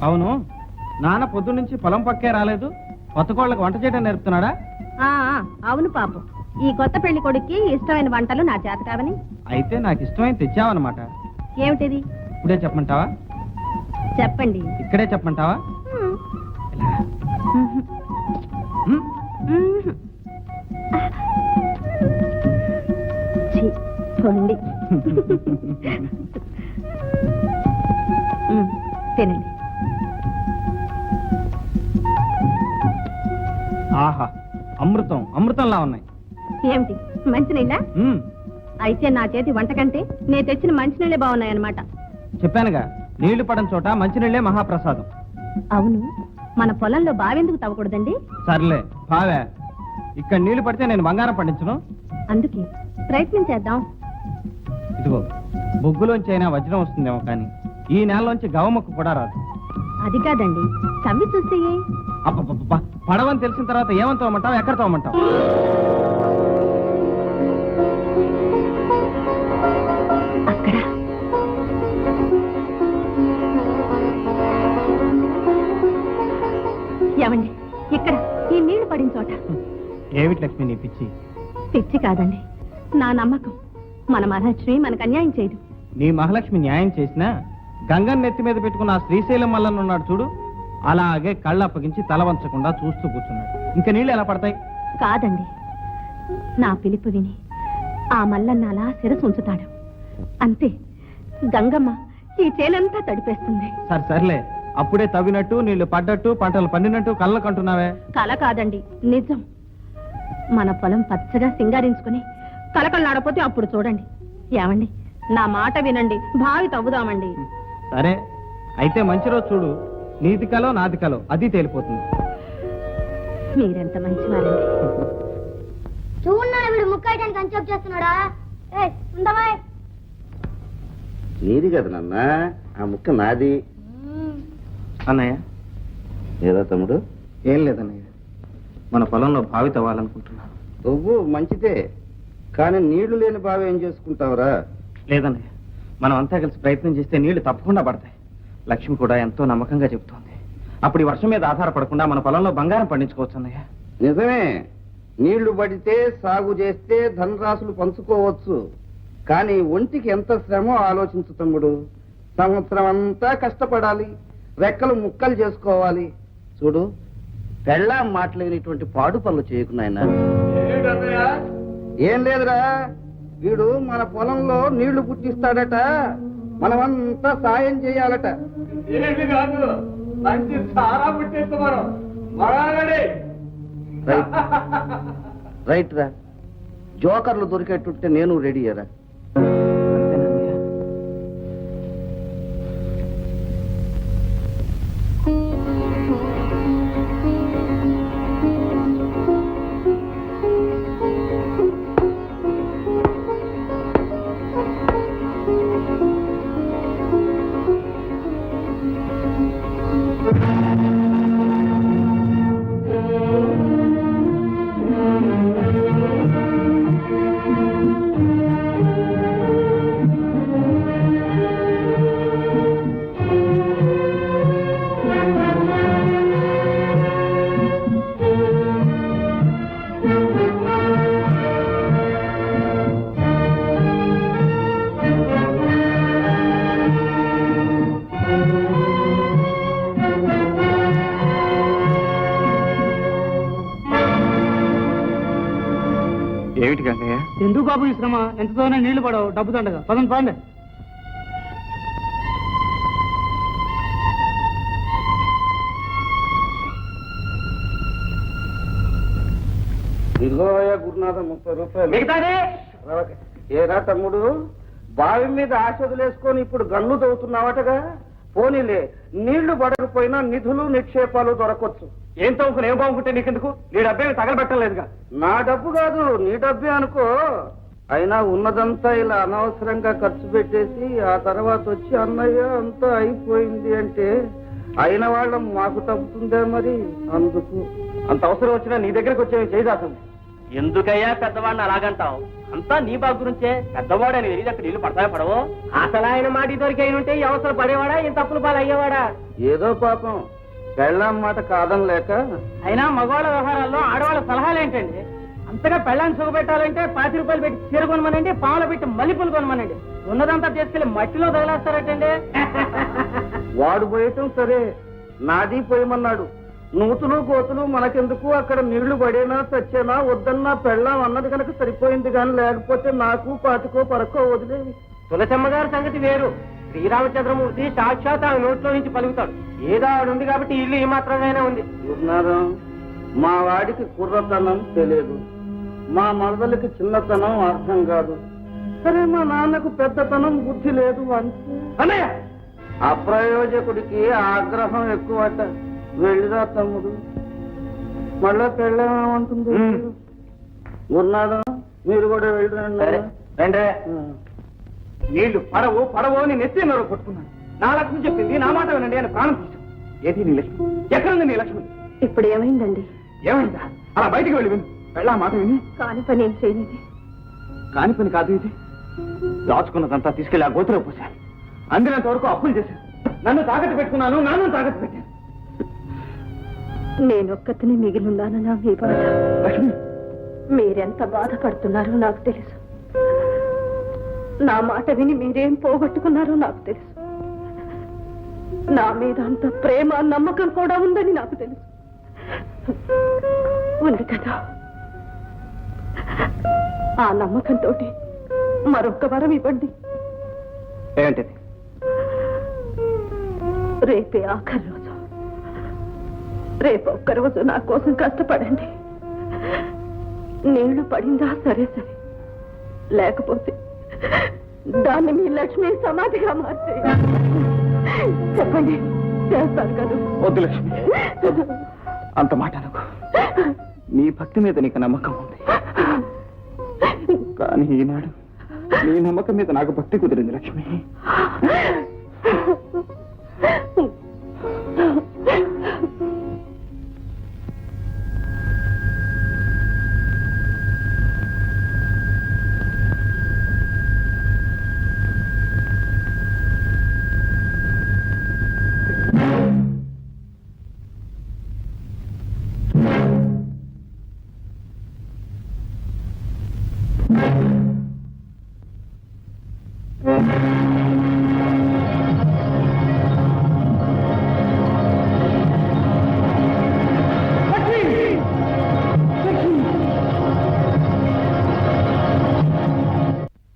అవును, నాన్న పొద్దు నుంచి పొలం పక్కే రాలేదు. కొత్త కోళ్ళకి వంట చేయడం నేర్పుతున్నాడా? అవును పాపం, ఈ కొత్త పెళ్లి కొడుక్కి ఇష్టమైన వంటలు నా చేత కావని. అయితే నాకు ఇష్టమైన తెచ్చావన్నమాట. ఏమిటిది? ఇప్పుడే చెప్పమంటావా? చెప్పండి. ఇక్కడే చెప్పమంటావా? చూడండి, తినండి. ఆహా, అమృతం అమృతంలా ఉన్నాయి. ఏమిటి, మంచినీళ్ళ? అయితే నా చేతి వంట కంటే నేను తెచ్చిన మంచినీళ్ళే బాగున్నాయన్నమాట. చెప్పానుగా, నీళ్లు పడని చోట మంచినీళ్లే మహాప్రసాదం. అవును, మన పొలంలో బావెందుకు తవ్వకూడదండి? సర్లే బావే, ఇక్కడ నీళ్లు పడితే నేను బంగారం పండించను. అందుకే ప్రయత్నం చేద్దాం. ఇదిగో, బొగ్గులోంచి అయినా వజ్రం వస్తుందేమో, కానీ ఈ నేలలోంచి గవముక్కు కూడా రాదు. అది కాదండి, తవ్వి చూస్తే. అబ్బబ్బబ్బా, పడవని తెలిసిన తర్వాత ఏమని తవ్వమంటావు, ఎక్కడ తవ్వమంటావు? అక్కడ. ఏమండి, ఇక్కడ ఈ నీళ్లు పడిన చోట. ఏమిటి లక్ష్మి నీ పిచ్చి? పిచ్చి కాదండి, నా నమ్మకం. మన మహాలక్ష్మి మనకు అన్యాయం చేయదు. నీ మహాలక్ష్మి న్యాయం చేసినా గంగన్ నెత్తి మీద పెట్టుకున్న ఆ శ్రీశైలం మల్లన్న ఉన్నాడు చూడు, అలాగే కళ్ళు అప్పగించి తల వంచకుండా చూస్తూ కూర్చున్నాడు. ఇంకా నీళ్ళు ఎలా పడతాయి? కాదండి, నా పిలుపు విని ఆ మల్లన్న అలా శిరసు ఉంచుతాడు. అంతే, గంగమ్మ ఈ చేలంతా తడిపేస్తుంది. సర్లే, అప్పుడే తవ్వినట్టు నీళ్లు పడ్డట్టు పంటలు పండినట్టు కళ్ళకంటున్నావే. కల కాదండి, నిజం. మన పొలం పచ్చగా సింగారించుకుని కలకళ్ళాడపోతే అప్పుడు చూడండి. ఏమండి, నా మాట వినండి, బావి తవ్వుదామండి. సరే, అయితే మంచి రోజు చూడు, నీతి కలో నాది కలో అది తేలిపోతుంది. మీరెంత మంచివారండి. చూడన్నా వీడు ముక్కయటానికి కన్సెప్ట్ చేస్తున్నాడా? నీది కదా నాన్న, ఆ ముక్క నాది. అన్నయ్య. ఏదో తమ్ముడు? ఏం లేదన్నయ్య, మన పొలంలో బావి తవ్వాలనుకుంటున్నాను. నువ్వు మంచిదే, కానీ నీళ్లు లేని బావి ఏం చేసుకుంటావురా? లేదన్నయ్య, మనం అంతా కలిసి ప్రయత్నం చేస్తే నీళ్లు తప్పకుండా పడతాయి. లక్ష్మి కూడా ఎంతో నమ్మకంగా చెబుతోంది. అప్పుడు ఈ వర్షం మీద ఆధారపడకుండా మన పొలంలో బంగారం పండించుకోవచ్చు అన్నయ్య. నిజమే, నీళ్లు పడితే సాగు చేస్తే ధనరాశులు పంచుకోవచ్చు. కానీ ఒంటికి ఎంత శ్రమో ఆలోచించు తమ్ముడు. సంవత్సరం అంతా కష్టపడాలి, రెక్కలు ముక్కలు చేసుకోవాలి. చూడు, పెళ్ళాం మాటలు వినేటువంటి పాడు పనులు చేయకున్నాయన. ఏం లేదురా, వీడు మన పొలంలో నీళ్లు పుట్టిస్తాడట, మనమంతా సాయం చేయాలట. రైట్ రా, జోకర్లు దొరికేటుంటే నేను రెడీ రా. ఏమిటి గంగయ్య? ఎందుకు బాబు ఈ శ్రమ? ఎంతతోనే నీళ్లు పడవు, డబ్బు దండగా. పదండి పదండి. ఇదిగోయా గురునాథం 30 రూపాయలు. ఏరా తమ్ముడు, బావి మీద ఆశ వదిలేసుకొని ఇప్పుడు గన్ను తవ్వుతున్నావటగా? పోనీలే, నీళ్లు పడకపోయినా నిధులు నిక్షేపాలు దొరకొచ్చు. ఏం తవ్వుకుని ఏం బాగుంటే నీకెందుకు? నీ డబ్బేమి తగలబెట్టలేదుగా. నా డబ్బు కాదు, నీ డబ్బే అనుకో. అయినా ఉన్నదంతా ఇలా అనవసరంగా ఖర్చు పెట్టేసి ఆ తర్వాత వచ్చి అన్నయ్య అంతా అయిపోయింది అంటే అయిన వాళ్ళం మాకు తప్పుతుందే మరి. అందుకు అంత అవసరం వచ్చినా నీ దగ్గరకు వచ్చే చేయదాస్తుంది. ఎందుకయ్యా పెద్దవాడిని అలాగంటావు? అంతా నీ బాగు గురించే. పెద్దవాడని తెలియదు అక్కడ నీళ్లు పడతాయా పడవు? అసలు ఆయన మాట దొరికైనుంటే ఈ అవసరం పడేవాడా, ఇంత తప్పులు పాలు అయ్యేవాడా? ఏదో పాపం పెళ్ళాం మాట కాదనలేక. అయినా మగవాళ్ళ వ్యవహారాల్లో ఆడవాళ్ళ సలహాలు ఏంటండి? అంతగా పెళ్ళాన్ని సుఖపెట్టాలంటే 10 రూపాయలు పెట్టి చీర కొనమనండి, పావులు పెట్టి మల్లెపూలు కొనమనండి. ఉన్నదంతా తీసుకెళ్లి మట్టిలో తగిలేస్తారటండి. వాడు పోయటం సరే, నాది పోయమన్నాడు. నూతులు కోతులు మనకెందుకు, అక్కడ నీళ్లు పడేనా చచ్చేనా వద్దన్నా పెళ్ళాం అన్నది కనుక సరిపోయింది, కానీ లేకపోతే నాకు పాతికో పరకో వదిలేవి. తులసమ్మ గారి సంగతి వేరు. శ్రీరామచంద్రమూర్తి సాక్షాత్ ఆమె నోట్లో నుంచి పలుకుతాడు. ఏదో ఆవిడుంది కాబట్టి ఇల్లు ఈ మాత్రంగానే ఉంది. గురునాథం, మా వాడికి కుర్రతనం తెలియదు, మా మరదలకి చిన్నతనం అర్థం కాదు. సరే, మా నాన్నకు పెద్దతనం బుద్ధి లేదు అంతే. అన్నయ్య, అప్రయోజకుడికి ఆగ్రహం ఎక్కువట. వెళ్ళిరా తమ్ముడు, మళ్ళా పెళ్ళేమంటుంది. గురునాథం, మీరు కూడా వెళ్ళిరండి. రండి. నీళ్లు పడవు పడవు అని నెత్తి నోరు కొట్టుకున్నాను. నా లక్ష్మి చెప్పింది, నా మాట వినండి అని ప్రాణం తీశాను. ఏది నీ లక్ష్మి? ఎక్కడుంది నీ లక్ష్మి? ఇప్పుడు ఏమైందండి? ఏమైందా? అలా బయటికి వెళ్ళి విను. వెళ్ళా మాట విని. కాని పని ఏం చేయలేదు. కాని పని కాదు ఇది. దాచుకున్నదంతా తీసుకెళ్లి ఆ గోతులో పోశాను. అందినంత వరకు అప్పులు చేశాను. నన్ను తాకట్టు పెట్టుకున్నాను, నాన్న తాకట్టు పెట్టాను. నేనొక్కతిని మిగిలిన్నానన్నా మీ బాధ. లక్ష్మి, మీరెంత బాధపడుతున్నారో నాకు తెలుసు. నా మాట విని మీరేం పోగొట్టుకున్నారో నాకు తెలుసు. నా మీద అంత ప్రేమ నమ్మకం కూడా ఉందని నాకు తెలుసు. ఉంది కదా, ఆ నమ్మకంతో మరొక్క వరం ఇవ్వండి. ఏంటిది? రేపే ఆఖరి రోజు. రేపు ఒక్కరోజు నా కోసం కష్టపడండి. నీళ్లు పడిందా సరే సరే, లేకపోతే దాన్ని మీ లక్ష్మి సమాధిగా మార్చే. చెప్పండి, చేస్తారు కదా? వద్దు లక్ష్మి, అంత మాట అనుకో. నీ భక్తి మీద నీకు నమ్మకం ఉంది, కానీ ఈనాడు నీ నమ్మకం మీద నాకు భక్తి కుదిరింది లక్ష్మి.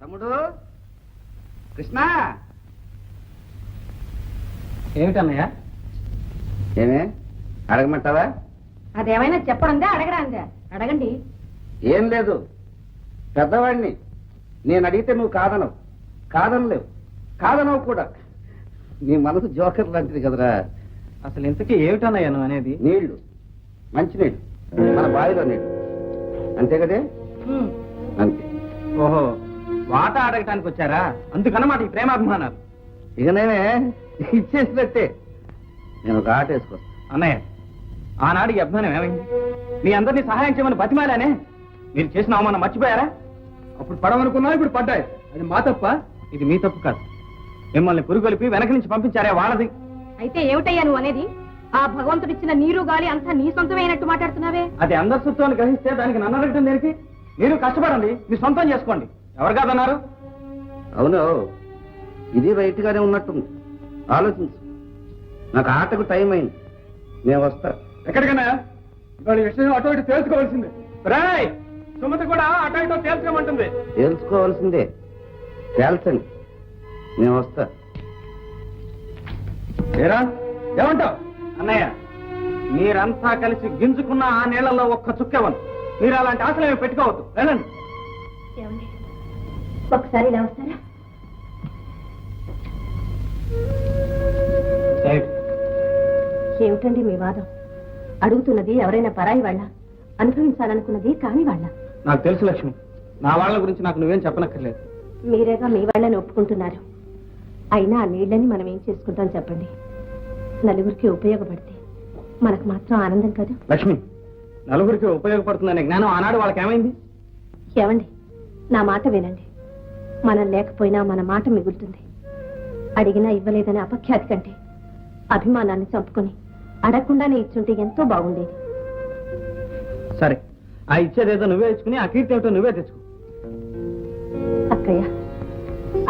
తమ్ముడు కృష్ణ, ఏమిటన్నయ్య? ఏమే అడగమంటావా? అదేమైనా చెప్పడందా అడగరాందా? అడగండి. ఏం లేదు, పెద్దవాడిని. నేను అడిగితే నువ్వు కాదనవు, కాదనలేవు, కాదనవు కూడా. నీ మనసు జోకర్ లాంటిది కదరా. అసలు ఇంతకీ ఏమిటన్నయ్య నువ్వు అనేది? నీళ్లు, మంచినీళ్ళు, మన బావిలో నీళ్లు, అంతే కదే? అంతే. ఓహో, వాటా అడగటానికి వచ్చారా? అందుకన్నమాట ఈ ప్రేమాభిమానాలు. ఇక నేనే ఇచ్చేసినట్టే. నేను ఒక ఆట వేసుకొస్తా. అన్నయ్య, ఆనాడు ఈ అభిమానం ఏమైంది? మీ అందరినీ సహాయం చేయమని బతిమాలానే. మీరు చేసిన అవమానం మర్చిపోయారా? అప్పుడు పడవనుకున్నా, ఇప్పుడు పడ్డాయి. అది మా తప్ప? ఇది మీ తప్పు కాదు. మిమ్మల్ని పురుగొలిపి వెనక నుంచి పంపించారే వాళ్ళది. అయితే ఏమిటయ్యా నువ్వు అనేది? ఆ భగవంతుడిచ్చిన నీరు గాలి అంతా నీ సొంతమైనట్టు మాట్లాడుతున్నావే. అది అందరి సొత్తుని గ్రహిస్తే దానికి నన్ను అడగటం దేనికి? మీరు కష్టపడండి, మీ సొంతం చేసుకోండి. ఎవరు కాదన్నారు? అవును, ఇది రైట్ గానే ఉన్నట్టుంది. ఆలోచించు. నాకు ఆటకు టైం అయింది, నేను వస్తా. ఎక్కడికన్నా ఇవాళ విషయం అటు ఇటు తేల్చుకోవాల్సిందే. రాయ్, సుమతి కూడా అటు ఇటు తేల్చుకోమంటుంది. తెలుసుకోవాల్సిందే, తేల్చండి, నేను వస్తా. ఏరా, ఏమంటావు? అన్నయ్య, మీరంతా కలిసి గింజుకున్న ఆ నీళ్లలో ఒక్క చుక్కెవను. మీరు అలాంటి ఆశలు ఏమి పెట్టుకోవద్దు. వెళ్ళండి. ఏమండి, ఒకసారి ఇలా వస్తారా? ఏమిటండి మీ వాదం? అడుగుతున్నది ఎవరైనా పరాయి వాళ్ళ, అనుభవించాలనుకున్నది కాని వాళ్ళ? నాకు తెలుసు లక్ష్మి, నా వాళ్ళ గురించి నాకు నువ్వేం చెప్పనక్కర్లేదు. మీరేగా మీ వాళ్ళని ఒప్పుకుంటున్నారు. అయినా ఆ నీళ్ళని మనం ఏం చేసుకుంటాం చెప్పండి? నలుగురికి ఉపయోగపడితే మనకు మాత్రం ఆనందం కదా. లక్ష్మి, నలుగురికి ఉపయోగపడుతుందనే జ్ఞానం ఆనాడు వాళ్ళకి ఏమైంది? ఏమండి, నా మాట వినండి. మనం లేకపోయినా మన మాట మిగులుతుంది. అడిగినా ఇవ్వలేదనే అపఖ్యాతి కంటే అభిమానాన్ని చంపుకొని అడగకుండానే ఇచ్చుంటే ఎంతో బాగుండేది. సరే, ఆ ఇచ్చేదేదో నువ్వే ఇచ్చుకుని ఆ కీర్తి ఏమిటో నువ్వే తెచ్చుకో. అక్కయ్య,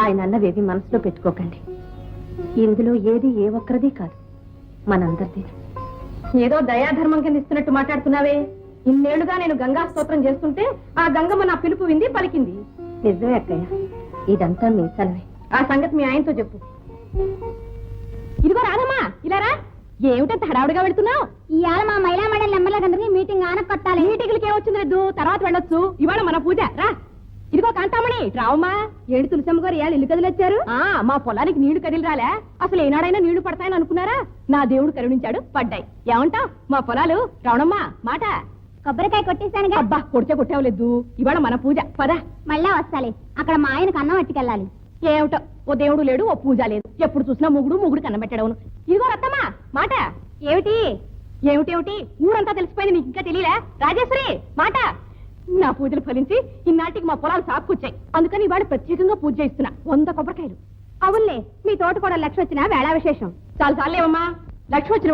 ఆయన అన్నవేవి మనసులో పెట్టుకోకండి. ఇందులో ఏది ఏ ఒక్కరిది కాదు, మనందరిది. ఏదో దయాధర్మం కింద ఇస్తున్నట్టు మాట్లాడుతున్నావే. ఇన్నేళ్లుగా నేను గంగా స్తోత్రం చేస్తుంటే ఆ గంగమ్మ నా పిలుపు వింది, పలికింది. నిజమే అక్కయ్య, ఇదంతా మీ చలవే. ఆ సంగతి మీ ఆయనతో చెప్పు. ఇదిగో రాదమ్మా, ఇలా రా. ఏమిటంత హడావుడిగా వెళ్తున్నావు? ఇవాళ మా మహిళా మండలి నెమ్మలకందరికి మీటింగ్ ఆనకొట్టాలి. మీటింగ్లకి ఏమొచ్చింది లేదు, తర్వాత వెళ్ళొచ్చు. ఇవాళ మన పూజ. రా. ఇదిగో కాంతామణి, రావమ్మా. ఏడు తులసమ్మ గారు ఇవాళ ఇల్లు కదిలొచ్చారు. మా పొలానికి నీళ్లు కదిలి రాలే. అసలు ఏనాడైనా నీళ్లు పడతాయని అనుకున్నారా? నా దేవుడు కరుణించాడు, పడ్డాయి. ఏమంటావ్? మా పొలాలు రావణమ్మా మాట. కొబ్బరికాయ కొట్టేశానుగా. అబ్బా, కొట్టేవలేదు. ఇవాళ మన పూజ. పద. మళ్ళా వస్తాలే. అక్కడ మా ఆయనకు అన్నం పట్టుకెళ్ళాలి. ఏమిటో, ఓ దేవుడు లేడు, ఓ పూజ లేదు. ఎప్పుడు చూసినా ముగుడు కన్నబెట్టడవును. ఇదిగో రత్తమ్మా మాట. ఏమిటి ఏమిటేమిటి ఊరంతా తెలిసిపోయింది, నీకు ఇంకా తెలియలే? రాజేశ్వరి మాట. నా పూజలు ఫలించి ఇన్నాటికి మా పొలాలు సాపుకొచ్చాయి. అందుకని ఇవాళ ప్రత్యేకంగా పూజ చేస్తున్నా. 100 కొబ్బరికాయలు. అవునులే, మీ తోట కూడా లక్ష్మి వచ్చిన వేళ విశేషం. చాలేవమ్మా. లక్ష్మి వచ్చిన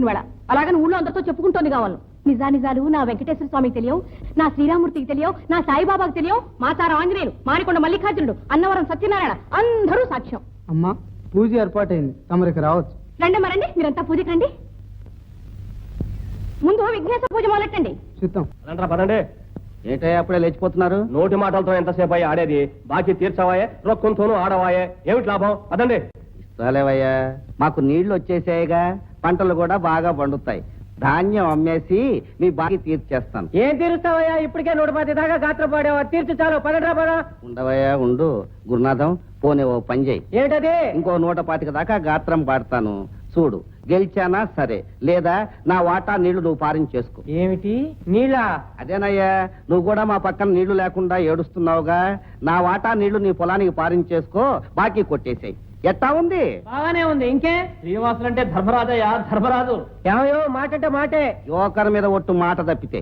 వేళ అలాగని ఊళ్ళో అందరితో చెప్పుకుంటోంది కావాలి. నిజాలు నా వెంకటేశ్వర స్వామికి తెలియవు, నా శ్రీరామూర్తికి తెలియవు, నా సాయిబాబాకి తెలియవు, మాతార ఆంజనేయులు, మానికొండ మల్లికార్జునుడు, అన్నవరం సత్యనారాయణ అందరూ సాక్ష్యం. అమ్మా, పూజ ఏర్పాటైంది, తమరికి రావచ్చు. రండి, మీరంతా పూజకి రండి. ముందు విఘ్నేశ్వర పూజ మొదలెట్టండి. చూద్దాం. పదండి. ఏంటయ్యా అప్పుడే లేచిపోతున్నారు? నోటి మాటలతో ఎంతసేపు అయ్యి ఆడేది? బాకీ తీర్చవాయే, రొక్కంతోనూ ఆడవాయే. ఏమిటి లాభం? పదండి. ఇస్తాలేవయ్యా, మాకు నీళ్లు వచ్చేసాయిగా, పంటలు కూడా బాగా పండుతాయి. ధాన్యం అమ్మేసి మీ బాకీ తీర్చేస్తాను. ఏం తీరుస్తావయ్యా? ఇప్పటికే 110 దాకా గాత్ర పాడావా? తీర్చు చాలు. పదరా పద. ఉండవయ్యా ఉండు. గురునాథం, పోనీ ఓ పని చేయి. ఏమిటది? ఇంకో 125 దాకా గాత్రం పాడతాను. చూడు, గెలిచానా సరే, లేదా నా వాటా నీళ్లు నువ్వు పారించేసుకో. ఏమిటి నీళ్ళ? అదేనయ్యా, నువ్వు కూడా మా పక్కన నీళ్లు లేకుండా ఏడుస్తున్నావుగా. నా వాటా నీళ్లు నీ పొలానికి పారించేసుకో, బాకీ కొట్టేసాయి. ఎట్టా ఉంది? బాగానే ఉంది. ఇంకే శ్రీనివాసులు అంటే ధర్మరాజయ్యా, ధర్మరాజు. ఏమయ్యో, మాట అంటే మాటే. యువకర్ మీద ఒట్టు మాట తప్పితే.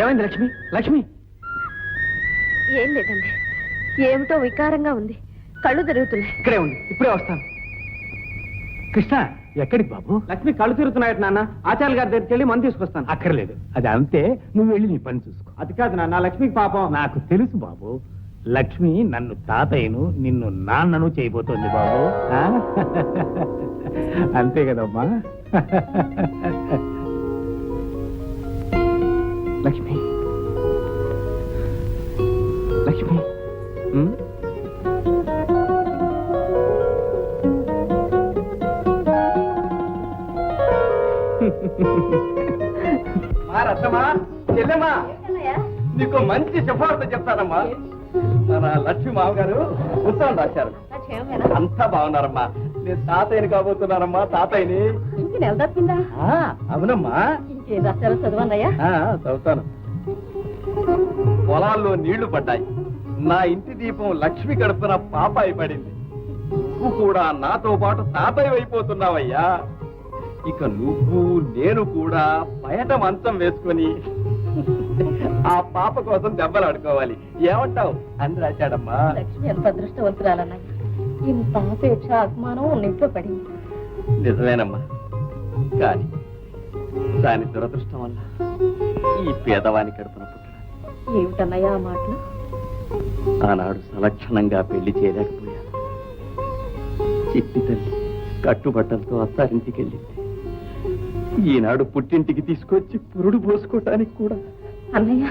ఏమైంది లక్ష్మి? లక్ష్మి, ఏం లేదండి, ఏమిటో వికారంగా ఉంది. కళ్ళు తిరుగుతున్నాయి. ఇక్కడే ఉంది, ఇప్పుడే వస్తాను. కృష్ణ, ఎక్కడికి బాబు? లక్ష్మి కళ్ళు తిరుగుతున్నాయట నాన్న. ఆచార్య గారి దగ్గరికి వెళ్ళి మందు తీసుకొస్తాను. అక్కర్లేదు, అది అంతే. నువ్వు వెళ్ళి నీ పని చూసుకో. అది కాదు నాన్న, లక్ష్మికి పాపం. నాకు తెలుసు బాబు, లక్ష్మి నన్ను తాతయ్యను, నిన్ను నాన్నను చేయబోతోంది బాబు. ఆ? అంతే కదమ్మా. లక్ష్మి, లక్ష్మి, రత్తమ్మా, చెల్లెమ్మా, నీకు మంచి శుభవార్త చెప్తానమ్మా. మన లక్ష్మి మామగారు ఉత్తరం రాశారు. అంతా బాగున్నారమ్మా. నేను తాతయ్యని కాబోతున్నానమ్మా, తాతయ్యని. నెల తప్పిందా? అవునమ్మా. ఇంకేం రాశారో చదవన్నయ్యా. చదువుతాను. పొలాల్లో నీళ్లు పడ్డాయి. నా ఇంటి దీపం లక్ష్మి గడుపున పాపాయి పడింది. నువ్వు కూడా నాతో పాటు తాతయ్య అయిపోతున్నావయ్యా. ఇక నువ్వు నేను కూడా బయట మంచం వేసుకొని ఆ పాప కోసం దెబ్బలు ఆడుకోవాలి. ఏమంటావు అని రాశాడమ్మా. లక్ష్మి ఎంత అదృష్టవంతురాలన్నయ్య. ఇంత ఆపేక్ష అభిమానం ఇంట్లో పడింది. నిజమేనమ్మా, కానీ దాని దురదృష్టం వల్ల ఈ పేదవాని కడుపున పుట్టిన. ఏమిటన్నయ్యా ఆ మాటలు? ఆనాడు సలక్షణంగా పెళ్లి చేయలేకపోయాను. చిట్టి తల్లి కట్టుబట్టలతో అత్తారింటికి వెళ్ళింది. ఈనాడు పుట్టింటికి తీసుకొచ్చి పురుడు పోసుకోవటానికి కూడా. అన్నయ్య,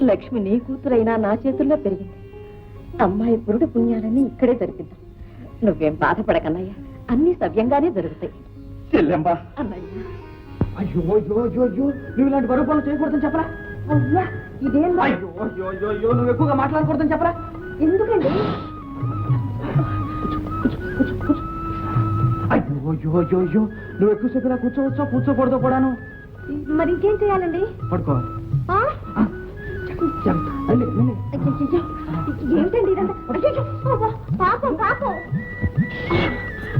లక్ష్మి నీ కూతురైనా నా చేతుల్లో పెరిగింది. అమ్మాయి పురుడు పుణ్యాలని ఇక్కడే జరిపిద్దాం. నువ్వేం బాధపడకన్నయ్య, అన్ని సవ్యంగానే జరుగుతాయి. చెల్లెమ్మా, అన్నయ్య, అయ్యో అయ్యో అయ్యో అయ్యో, నువ్వు ఇలాంటి బరువు పనులు చేయకూడదని చెప్పరా? అయ్యా, ఇదేం అయ్యో అయ్యో అయ్యో అయ్యో, నువ్వు ఎక్కువగా మాట్లాడకూడదని చెప్పరా? ఎందుకండి? అయ్యో అయ్యో అయ్యో అయ్యో, నువ్వు ఎక్కువసేపు ఇలా కూర్చోవచ్చా, కూర్చోకూడదు కూడాను. మరి ఇంకేం చేయాలండి? పడుకోవాలి. ఆ? అయ్యయ్యో, ఏమిటండి ఇదంతా? అయ్యయ్యో, అబ్బా. పాపం పాపం.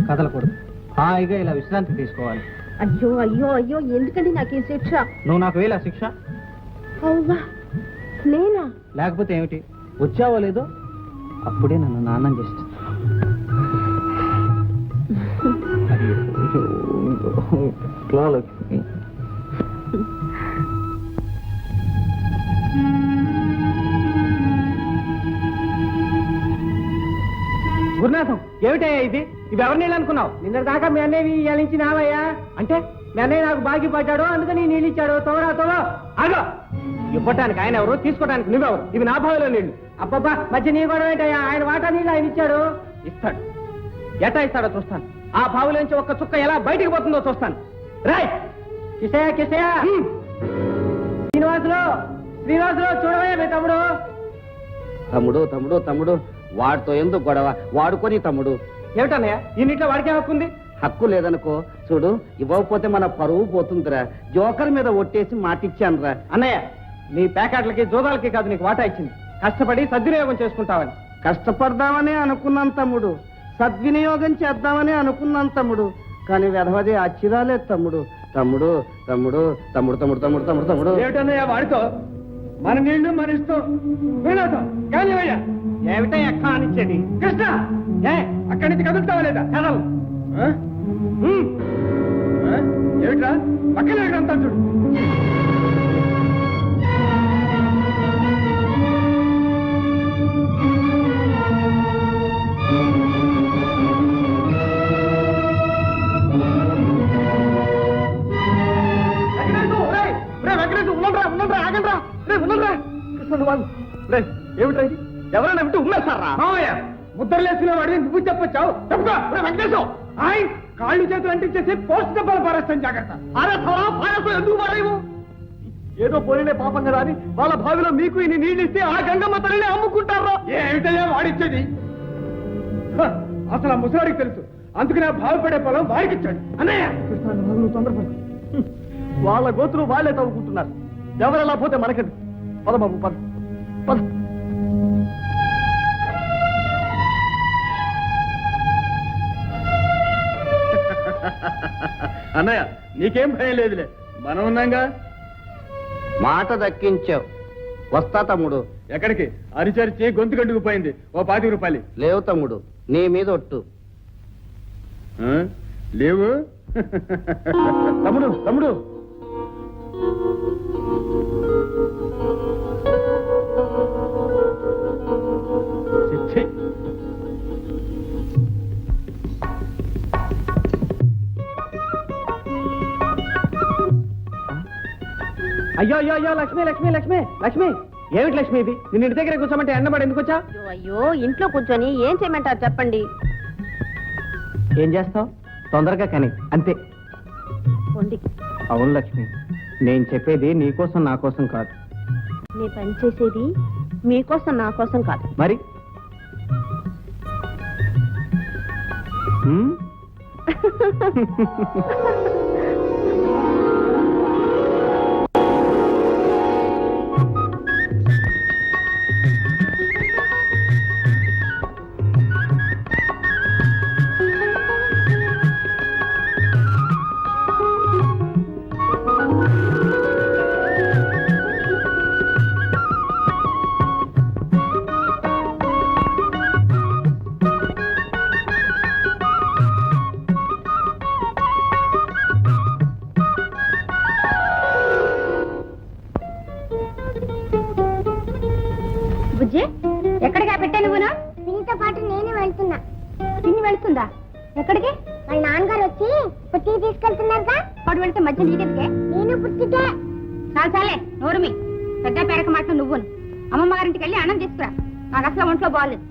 కదలకూడదు, హాయిగా ఇలా విశ్రాంతి తీసుకోవాలి. అయ్యో అయ్యో అయ్యో, ఎందుకండి నాకు ఈ శిక్ష? నువ్వు నాకు వేలా శిక్ష? అవునా? నేనా? లేకపోతే ఏమిటి? వచ్చావో లేదో అప్పుడే నన్ను నాన్నం చేసేస్తా. గురునాథం, ఏమిటయ్యా ఇది? ఇవి ఎవరు నీళ్ళు అనుకున్నావు? నిన్న దాకా మీ అన్నయ్య ఇవాళ నుంచి నావయ్యా. అంటే మీ అన్నయ్య నాకు బాగి పడ్డాడు, అందుకని నీళ్ళు ఇచ్చాడు. తోరా తోవా ఆగో. ఇవ్వటానికి ఆయన ఎవరు, తీసుకోవడానికి నువ్వెవరు? ఇవి నా బావిలో నీళ్లు. అబ్బబ్బా, మధ్య నీ కూడా ఏంటయ్యా? ఆయన వాటా నీళ్ళు ఆయన ఇచ్చాడు. ఇస్తాడు, ఎటా ఇస్తాడో చూస్తాను. ఆ బావిలోంచి ఒక్క చుక్క ఎలా బయటికి పోతుందో చూస్తాను. రాయ్ కిషయ కిషయ, శ్రీనివాసులు శ్రీనివాసులు, చూడవయ్యా మీ తమ్ముడు. తమ్ముడు తమ్ముడు తమ్ముడు, వాడితో ఎందుకు గొడవ? వాడుకొని తమ్ముడు. ఏమిటన్నయ్య, ఈ నీటిలో వాడికే హక్కుంది? హక్కు లేదనుకో, చూడు, ఇవ్వకపోతే మన పరువు పోతుందిరా. జోకర్ మీద ఒట్టేసి మాటిచ్చానురా. అన్నయ్య, నీ ప్యాకెట్లకి జోదాలకి కాదు నీకు వాటా ఇచ్చింది. కష్టపడి సద్వినియోగం చేసుకుంటావని. కష్టపడదామని అనుకున్నాను తమ్ముడు, సద్వినియోగం చేద్దామని అనుకున్నాను తమ్ముడు, కానీ వెధవది అచ్చిరాలేదు తమ్ముడు. తమ్ముడు తమ్ముడు తమ్ముడు తమ్ముడు తమ్ముడు తమ్ముడు తమ్ముడు ఏమిటన్నయ్య వాడితో? మన నీళ్లు మన ఇష్టం. కానివయ్యా. ఏమిటో ఎక్క అనిచ్చేది? కృష్ణ, ఏ అక్కడి నుంచి కదులుతావా లేదా? కదలు. ఏమిట్రా పక్కన అంతా చూడు. ఏమిట్రా ఇది? ఎవరైనా వింటూ ఉమ్మేస్తారా? ముద్రలేసిన వాడిని నువ్వు చెప్పొచ్చావు. వెంకటేశం, ఆయ్ కాళ్ళు చేతులు అంటించేసి పోస్ట్ డబ్బాలు పారేస్తాను, జాగ్రత్త. ఎందుకు పారేవు? ఏదో పోలినే పాపం కదా అని వాళ్ళ బావిలో మీకు ఇన్ని నీళ్ళు ఇస్తే ఆ గంగమ్మ తల్లిని అమ్ముకుంటారా? ఏమిటయ్యా వాడిచ్చేది? అసలు ఆ ముసలాడికి తెలుసు, అందుకనే బావిపడే పొలం వాడికి ఇచ్చాడు. అన్నయ్య నువ్వు తొందరపడు. వాళ్ళ గోతులు వాళ్ళే తవ్వుకుంటున్నారు. ఎవరెలా పోతే మనకది. పద బాబు, పద పద. అన్నయ్య, నీకేం భయం లేదులే, మనం ఉన్నాగా. మాట దక్కించావు. వస్తా తమ్ముడు. ఎక్కడికి? అరిచరిచి గొంతు గంటుకుపోయింది. ఓ 25 రూపాయలు లేవు తమ్ముడు, నీ మీద ఒట్టు. లేవు. తమ్ముడు తమ్ముడు, అయ్యో అయ్యో అయ్యో, లక్ష్మి లక్ష్మి లక్ష్మి లక్ష్మి. ఏమిటి లక్ష్మి ఇది? నేను ఇంటి దగ్గర కూర్చోమంటే ఎండబడి ఎందుకు వచ్చా? అయ్యో, ఇంట్లో కూర్చొని ఏం చేయమంటారు చెప్పండి. ఏం చేస్తావు? తొందరగా కానీ, అంతే. అవును లక్ష్మి, నేను చెప్పేది నీకోసం నా కోసం కాదు. నీ పని చేసేది మీకోసం నా కోసం కాదు. మరి బుజ్జి, ఎక్కడికి పెట్టా నువ్వునా? దీనితో పాటు నేను వెళ్తున్నా. తిని వెళ్తుందా? ఎక్కడికి? వాళ్ళ నాన్నగారు వచ్చి పుట్టి తీసుకెళ్తున్నారుగా. వాడు వెళ్తే మధ్య నీకెందుకే? నేను పుట్టికే. చాలే నోరుమి. పెద్ద పేరక మాట నువ్వును. అమ్మమ్మ గారింటికి వెళ్ళి అన్నం తీసుకురా. నాకు అసలు ఒంట్లో బాగాలేదు.